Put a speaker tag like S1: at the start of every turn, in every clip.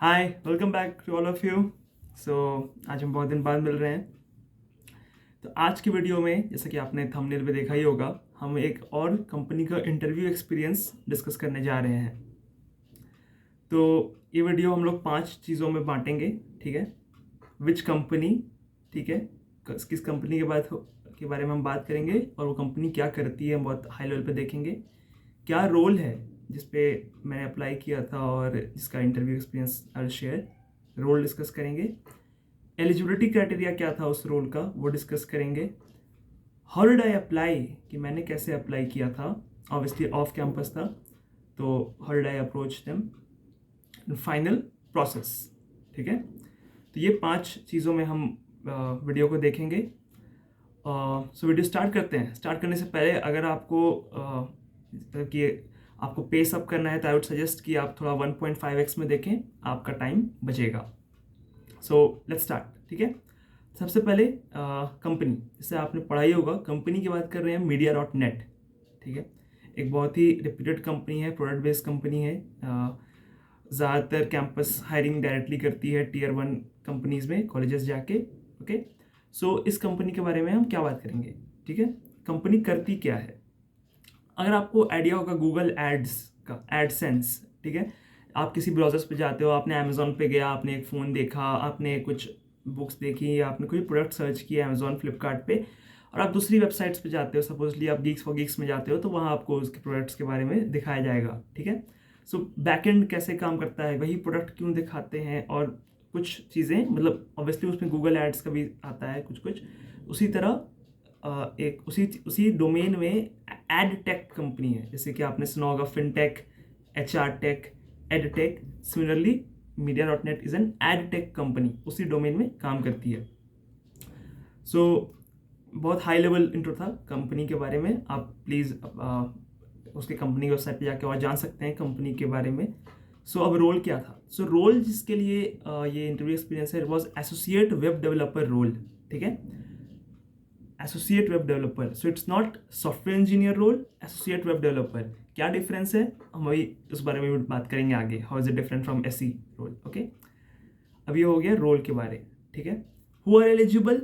S1: Hi, welcome back to all of you. So आज हम बहुत दिन बाद मिल रहे हैं। तो आज की वीडियो में जैसा कि आपने थंबनेल पे देखा ही होगा, हम एक और कंपनी का इंटरव्यू एक्सपीरियंस डिस्कस करने जा रहे हैं। तो ये वीडियो हम लोग 5 चीज़ों में बांटेंगे, ठीक है। विच कंपनी, ठीक है, किस कंपनी के बारे में हम बात करेंगे और वो कंपनी क्या करती है हम बहुत हाई लेवल पे देखेंगे। क्या रोल है जिस पे मैंने अप्लाई किया था और जिसका interview experience I share, role discuss करेंगे। एलिजिबिलिटी क्राइटेरिया क्या था उस रोल का, वो डिस्कस करेंगे। हाउ डिड आई अप्लाई, कि मैंने कैसे अप्लाई किया था। ऑब्वियसली ऑफ कैंपस था, तो how did I approach them. Final process, ठीक है। तो ये 5 चीज़ों में हम वीडियो को देखेंगे। सो वीडियो स्टार्ट करते हैं। स्टार्ट करने से पहले अगर आपको मतलब कि आपको पेस अप करना है तो आई वुड सजेस्ट कि आप थोड़ा 1.5x में देखें, आपका टाइम बचेगा। सो लेट्स स्टार्ट, ठीक है। सबसे पहले कंपनी, जैसे आपने पढ़ाई होगा, कंपनी की बात कर रहे हैं Media.net, ठीक है। एक बहुत ही रेप्यूटेड कंपनी है, प्रोडक्ट बेस्ड कंपनी है। ज़्यादातर कैंपस हायरिंग डायरेक्टली करती है Tier 1 कंपनीज में, कॉलेजेस जाके। ओके, सो इस कंपनी के बारे में हम क्या बात करेंगे, ठीक है। कंपनी करती क्या है। अगर आपको आइडिया होगा गूगल एड्स का, एडसेंस, ठीक है। आप किसी ब्राउजर्स पे जाते हो, आपने अमेजोन पे गया, आपने एक फ़ोन देखा, आपने कुछ बुक्स देखी या आपने कोई प्रोडक्ट सर्च किया अमेजोन फ्लिपकार्ट पे, और आप दूसरी वेबसाइट्स पे जाते हो, सपोजली आप गीक्स फॉर गीक्स में जाते हो, तो वहाँ आपको उसके प्रोडक्ट्स के बारे में दिखाया जाएगा, ठीक है। सो बैकएंड कैसे काम करता है, वही प्रोडक्ट क्यों दिखाते हैं, और कुछ चीज़ें, मतलब ऑब्वियसली उसमें गूगल एड्स का भी आता है कुछ कुछ। उसी तरह एक उसी उसी डोमेन में एड टेक कंपनी है, जैसे कि आपने सुना होगा fintech, HR tech, ed tech. Similarly Media.net is an ed tech company, उसी डोमेन में काम करती है। सो बहुत हाई लेवल इंट्रो था कंपनी के बारे में। आप प्लीज़ उसके कंपनी वेबसाइट पे जाके और जान सकते हैं कंपनी के बारे में। सो अब रोल क्या था। सो रोल जिसके लिए ये इंटरव्यू एक्सपीरियंस है, was associate web developer role, ठीक है। Associate web developer, so it's not software engineer role, associate web developer. क्या डिफरेंस है, हम वही उस बारे में भी बात करेंगे आगे, how is it different from SE role. Okay, अब ये हो गया रोल के बारे, ठीक है। Who are eligible,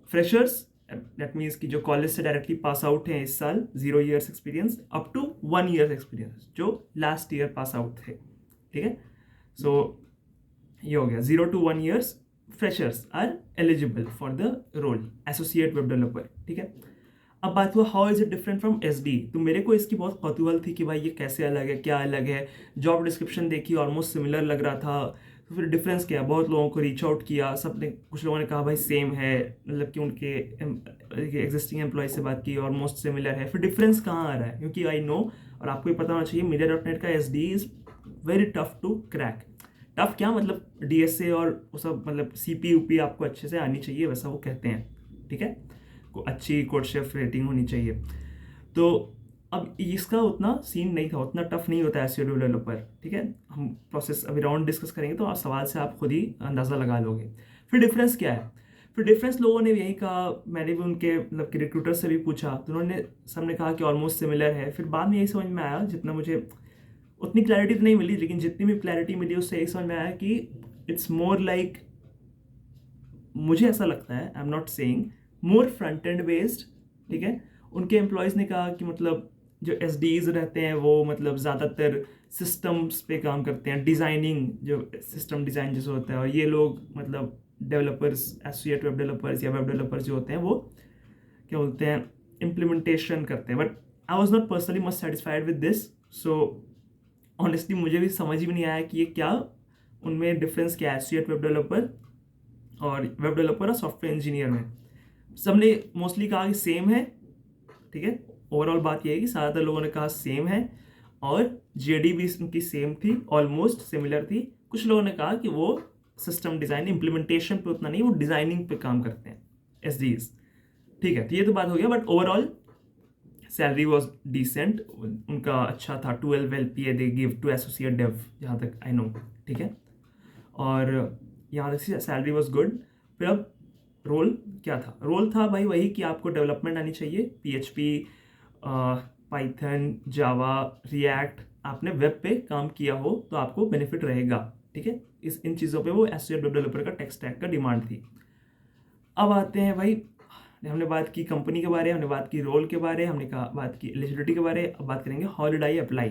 S1: freshers, that means कि जो कॉलेज से डायरेक्टली पास आउट हैं इस साल, 0 years experience up to 1 year experience, जो लास्ट ईयर पास आउट थे, ठीक है। सो ये हो गया 0 to 1 years freshers are eligible for the role associate web developer, ठीक है। अब बात हुआ how is it different from SD। तो मेरे को इसकी बहुत कौतूहल थी कि भाई ये कैसे अलग है, क्या अलग है। जॉब डिस्क्रिप्शन देखी, ऑलमोस्ट सिमिलर लग रहा था, तो फिर डिफरेंस क्या है। बहुत लोगों को रीच आउट किया, सब ने, कुछ लोगों ने कहा भाई सेम है, मतलब कि उनके एग्जिस्टिंग एम्प्लॉय से बात की, ऑलमोस्ट सिमिलर है। फिर डिफरेंस कहाँ आ रहा है, क्योंकि आई नो और आपको भी पता होना चाहिए, Media.net का SD is very tough to crack. Tough क्या मतलब, DSA और वो सब, मतलब CP आपको अच्छे से आनी चाहिए, वैसा वो कहते हैं, ठीक है। को अच्छी कोडशेफ रेटिंग होनी चाहिए। तो अब इसका उतना सीन नहीं था, उतना टफ नहीं होता है SEO डेवलपर, ठीक है। हम प्रोसेस अभी राउंड डिस्कस करेंगे, तो आप सवाल से आप खुद ही अंदाज़ा लगा लोगे। फिर डिफरेंस क्या है, फिर डिफरेंस लोगों ने यही कहा, मैंने भी उनके मतलब कि रिक्रूटर से भी पूछा, तो उन्होंने सबने कहा कि ऑलमोस्ट सिमिलर है। फिर बाद में यही समझ में आया, जितना मुझे उतनी क्लैरिटी तो नहीं मिली, लेकिन जितनी भी क्लैरिटी मिली उससे यही समझ में आया कि इट्स मोर लाइक, मुझे ऐसा लगता है, I am not saying, more front end based, ठीक है। उनके एम्प्लॉयज़ ने कहा कि मतलब जो SDs रहते हैं वो मतलब ज़्यादातर सिस्टम्स पे काम करते हैं, डिज़ाइनिंग, जो सिस्टम डिज़ाइन जैसे होता है, और ये लोग मतलब डेवलपर्स, एसोसिएट वेब डेवलपर्स या वेब डेवलपर्स जो होते हैं, वो क्या बोलते हैं, इम्प्लीमेंटेशन करते हैं। But I was not personally much satisfied with this. So honestly मुझे भी समझ भी नहीं आया कि ये क्या, उनमें डिफरेंस क्या है एसोसिएट वेब डेवलपर और वेब डेवलपर और सॉफ्टवेयर इंजीनियर में। सबने मोस्टली कहा कि सेम है, ठीक है। ओवरऑल बात यह है कि ज़्यादातर लोगों ने कहा सेम है, और JD भी उनकी सेम थी, ऑलमोस्ट सिमिलर थी। कुछ लोगों ने कहा कि वो सिस्टम डिज़ाइन इम्प्लीमेंटेशन पे उतना नहीं, वो डिज़ाइनिंग पे काम करते हैं, SDs, ठीक है। तो ये तो बात हो गया, but overall salary was decent, उनका अच्छा था। 12 LPA they give to associate dev, जहाँ तक आई नो, ठीक है। और यहाँ तक सैलरी वॉज गुड। फिर अब रोल क्या था, रोल था भाई वही कि आपको डेवलपमेंट आनी चाहिए, PHP, पाइथन, जावा, रिएक्ट, आपने वेब पे काम किया हो तो आपको बेनिफिट रहेगा, ठीक है, इन चीज़ों पे वो एसक्यूएल वेब डेवलपर का टेक स्टैक का डिमांड थी। अब आते हैं भाई, हमने बात की कंपनी के बारे में, हमने बात की रोल के बारे में, हमने बात की एलिजिबिलिटी के बारे में। अब बात करेंगे how did I apply.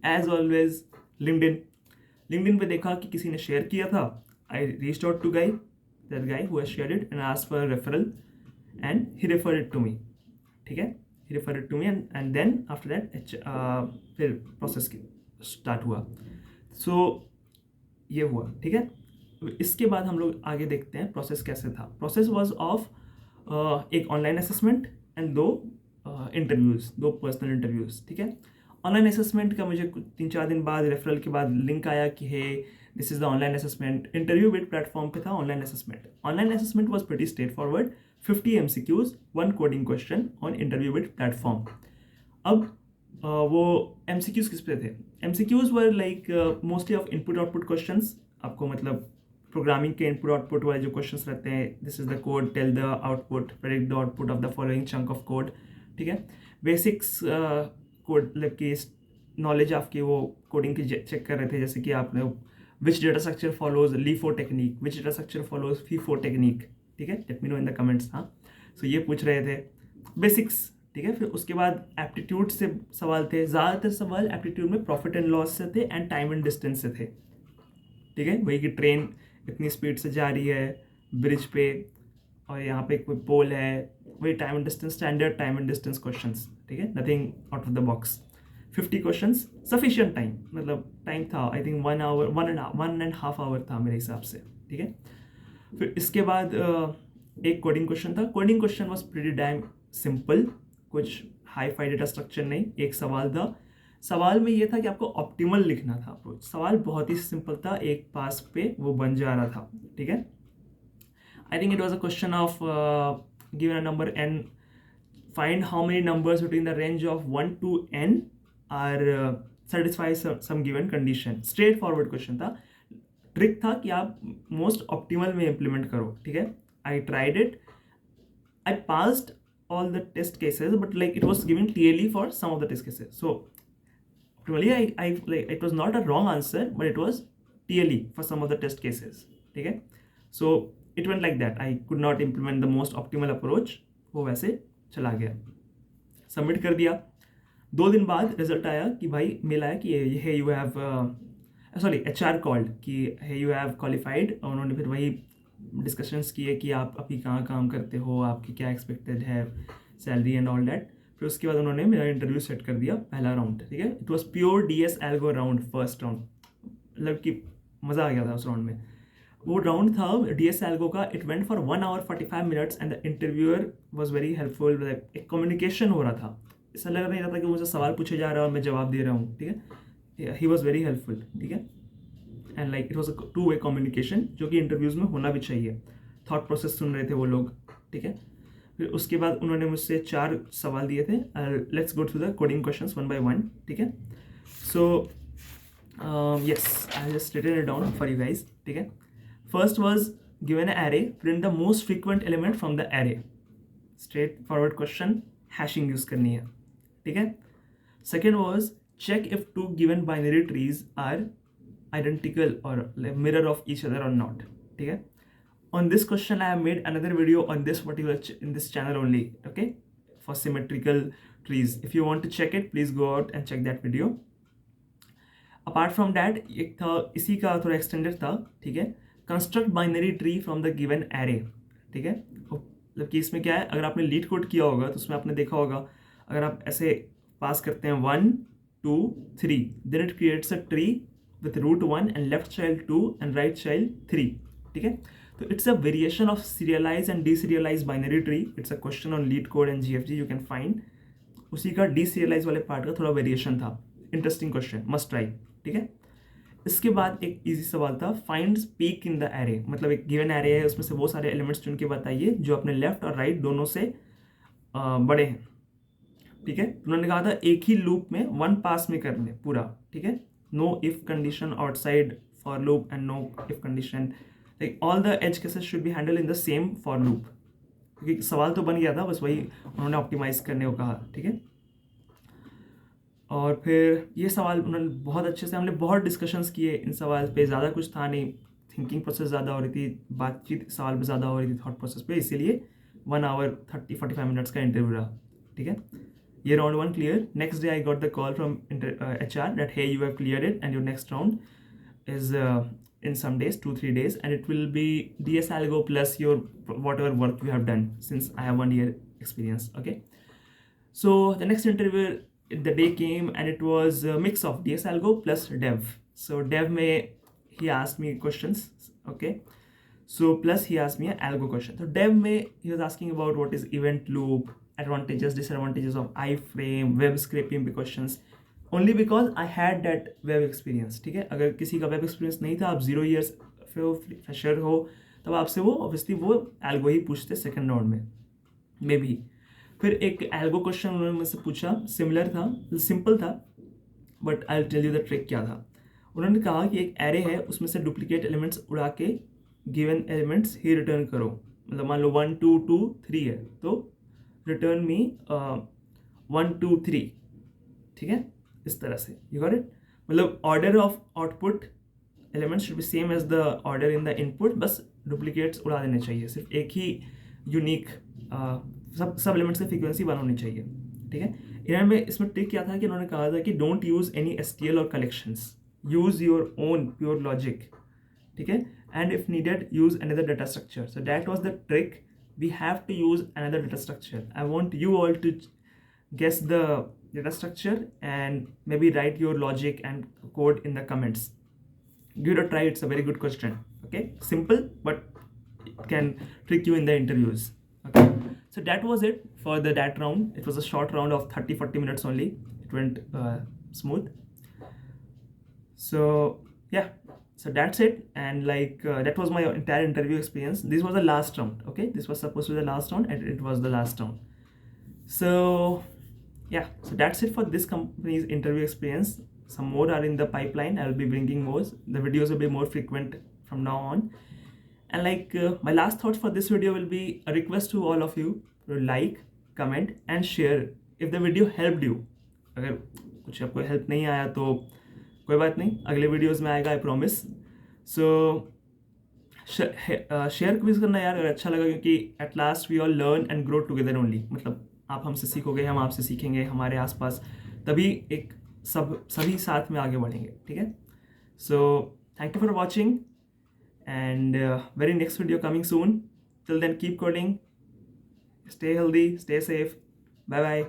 S1: As always LinkedIn पे देखा कि किसी ने शेयर किया था, I reached out to that guy who has shared it and asked for referral and he referred it to me. ठीक है, he referred it to me and then after that फिर प्रोसेस स्टार्ट हुआ। So ये हुआ। ठीक है, इसके बाद हम लोग आगे देखते हैं प्रोसेस कैसे था। प्रोसेस वाज ऑफ एक online assessment and 2 interviews, 2 personal interviews. ठीक है, ऑनलाइन असेसमेंट का मुझे 3-4 दिन बाद रेफरल के बाद लिंक आया कि hey this is the online assessment. Interview with platform पे था online assessment. Online assessment was pretty straightforward, 50 MCQs, 1 coding question on interview with platform. अब वो MCQs किस पे थे? MCQs were like mostly of input output questions. आपको मतलब programming के इनपुट आउटपुट वाले जो क्वेश्चंस रहते हैं, this is the code, tell the output, predict the output of the following chunk of code. ठीक है, बेसिक्स कोड मतलब कि नॉलेज आपकी वो कोडिंग की चेक कर रहे थे, जैसे कि आपने which data structure follows LIFO technique, which data structure follows FIFO technique. ठीक है, let me know in the comments. हाँ, सो ये पूछ रहे थे बेसिक्स। ठीक है, फिर उसके बाद एप्टीट्यूड से सवाल थे। ज़्यादातर सवाल एप्टीट्यूड में प्रॉफिट एंड लॉस से थे एंड टाइम एंड डिस्टेंस से थे। ठीक है, वही कि ट्रेन इतनी स्पीड से जा रही है ब्रिज पे और यहाँ पे कोई पोल है, वही time and distance, standard time and distance questions. ठीक है, nothing out of the box. 50 questions, sufficient time, मतलब टाइम था आई थिंक 1 आवर, 1.5 आवर था मेरे हिसाब से। ठीक है, फिर इसके बाद एक कोडिंग क्वेश्चन था। Coding question was pretty dam simple, कुछ हाई फाई डेटा स्ट्रक्चर नहीं। एक सवाल था, सवाल में ये था कि आपको ऑप्टिमल लिखना था अप्रोच। सवाल बहुत ही सिंपल था, एक पास पे वो बन जा रहा था। ठीक है, I think it was a question of given a number n, find how many numbers between the range of 1 to n are satisfy some given condition. Straight forward question था। ट्रिक था कि आप मोस्ट ऑप्टिमल में implement करो। ठीक है, I tried it, I passed all the test cases, but like it was given clearly for some of the test cases. So really I like it was not a wrong answer, but it was clearly for some of the test cases. ठीक है, so it went like that. I could not implement the most optimal approach. वो वैसे चला गया, submit कर दिया। 2 दिन बाद रिजल्ट आया कि भाई मेल आया कि hey you have sorry HR called कि हे यू हैव क्वालिफाइड। और उन्होंने फिर वही डिस्कशंस किए कि आप अभी कहाँ काम करते हो, आपकी क्या एक्सपेक्टेड है सैलरी एंड ऑल दैट। फिर उसके बाद उन्होंने मेरा इंटरव्यू सेट कर दिया, पहला राउंड। ठीक है, it was pure DS algo round, first round, मतलब कि मज़ा आ गया था उस राउंड में। वो राउंड था DS एल्गो का। It went for 1 hour 45 minutes and the interviewer was very helpful. एक कम्युनिकेशन हो रहा था, ऐसा लग नहीं रहा था कि मुझे सवाल पूछे जा रहा है और मैं जवाब दे रहा हूँ। ठीक है, ही वॉज वेरी हेल्पफुल। ठीक है, and like it was a 2-way communication, जो कि इंटरव्यूज़ में होना भी चाहिए। थॉट प्रोसेस सुन रहे थे वो लोग। ठीक है, फिर उसके बाद उन्होंने मुझसे 4 सवाल दिए थे। Let's go through the coding questions 1 by 1। ठीक है, so yes I just written it down for you guys. ठीक है, first was given an array, print the most frequent element from the array. Straight forward question, hashing use करनी है। ठीक है, second was check if 2 given binary trees are identical or like mirror of each other or not. ठीक है, on this question I have made another video on this particular in this channel only, okay, for symmetrical trees. If you want to check it, please go out and check that video. Apart from that, एक था इसी का थोड़ा extended था। ठीक है, construct binary tree from the given array। ठीक है, मतलब कि इसमें क्या है, अगर आपने लीड कोड किया होगा तो उसमें आपने देखा होगा, अगर आप ऐसे पास करते हैं 1 2 3, then it creates a tree with root 1 and left child 2 and right child 3. ठीक है, तो it's a variation of serialized and deserialized binary tree. It's a question on lead code and GFG you can find. उसी का deserialized वाले part का थोड़ा variation था। Interesting question, must try. ठीक है, इसके बाद एक इजी सवाल था, find peak in the array. मतलब एक गिवन एरे है, उसमें से वो सारे एलिमेंट्स चुन के बताइए जो अपने लेफ्ट और राइट दोनों से बड़े हैं। ठीक है, उन्होंने कहा था एक ही लूप में 1 पास में करने पूरा। ठीक है, no if condition outside for loop and no if condition, like all the edge cases should be handled in the same for loop। क्योंकि सवाल तो बन गया था, बस वही उन्होंने ऑप्टिमाइज करने को कहा। ठीक है, और फिर ये सवाल उन्होंने बहुत अच्छे से, हमने बहुत डिस्कशंस किए इन सवाल पे, ज़्यादा कुछ था नहीं, थिंकिंग प्रोसेस ज़्यादा हो रही थी, बातचीत सवाल पे ज़्यादा हो रही थी थॉट प्रोसेस पे, इसीलिए 1 आवर 30-45 मिनट्स का इंटरव्यू रहा, ठीक है। ये round 1 clear. Next day I got the call from HR that hey you have clear it and your next round is in some days, 2-3 days, and it will be DS Algo plus your whatever work you have done, since I have 1 year experience. Okay, so the next interview, the day came and it was a mix of DS Algo plus Dev. So Dev may, he asked me questions, okay, so plus he asked me an algo question. So Dev may, he was asking about what is event loop, advantages, disadvantages of iframe, web scraping पे questions, only because I had that web experience, ठीक है। अगर किसी का web experience नहीं था, आप 0 years fresher हो, तब आपसे वो ऑब्वियसली वो एल्गो ही पूछते सेकंड राउंड में मे भी। फिर एक एल्गो क्वेश्चन उन्होंने मुझसे पूछा, सिमिलर था, सिंपल था, but I tell you the trick क्या था। उन्होंने कहा कि एक एरे है, उसमें से डुप्लीकेट एलिमेंट्स उड़ा के गिवन एलिमेंट्स ही रिटर्न करो। मतलब मान लो 1 2 2 3 है, तो रिटर्न मी 1 2 3, ठीक है, इस तरह से। You got it? मतलब order of output elements should be same as the order in the input, बस डुप्लीकेट्स उड़ा देने चाहिए, सिर्फ एक ही यूनिक सब एलिमेंट्स की फ्रीक्वेंसी 1 होनी चाहिए, ठीक है। इन्होंने इसमें ट्रिक क्या था कि उन्होंने कहा था कि डोंट यूज एनी STL और collections, use your own pure logic, ठीक है, and if needed use another data structure. So that was the trick, we have to use another data structure. I want you all to guess the data structure and maybe write your logic and code in the comments. Give it a try, it's a very good question. Okay, simple but it can trick you in the interviews. Okay, so that was it for that round. It was a short round of 30-40 minutes only. It went smooth. So yeah, so that's it, and like that was my entire interview experience. This was the last round. Okay, this was supposed to be the last round and it was the last round. So yeah, so that's it for this company's interview experience. Some more are in the pipeline. I'll be bringing more. The videos will be more frequent from now on. And like my last thoughts for this video will be a request to all of you to like, comment and share if the video helped you. अगर कुछ आपको help नहीं आया तो कोई बात नहीं, अगले वीडियोस में आएगा, I promise. So share quiz करना यार अगर अच्छा लगा, क्योंकि at last we all learn and grow together only. मतलब आप हमसे सीखोगे, हम आपसे सीखेंगे, हमारे आसपास, तभी एक सभी साथ में आगे बढ़ेंगे, ठीक है। So thank you for watching and very next video coming soon. Till then keep coding, stay healthy, stay safe, bye bye.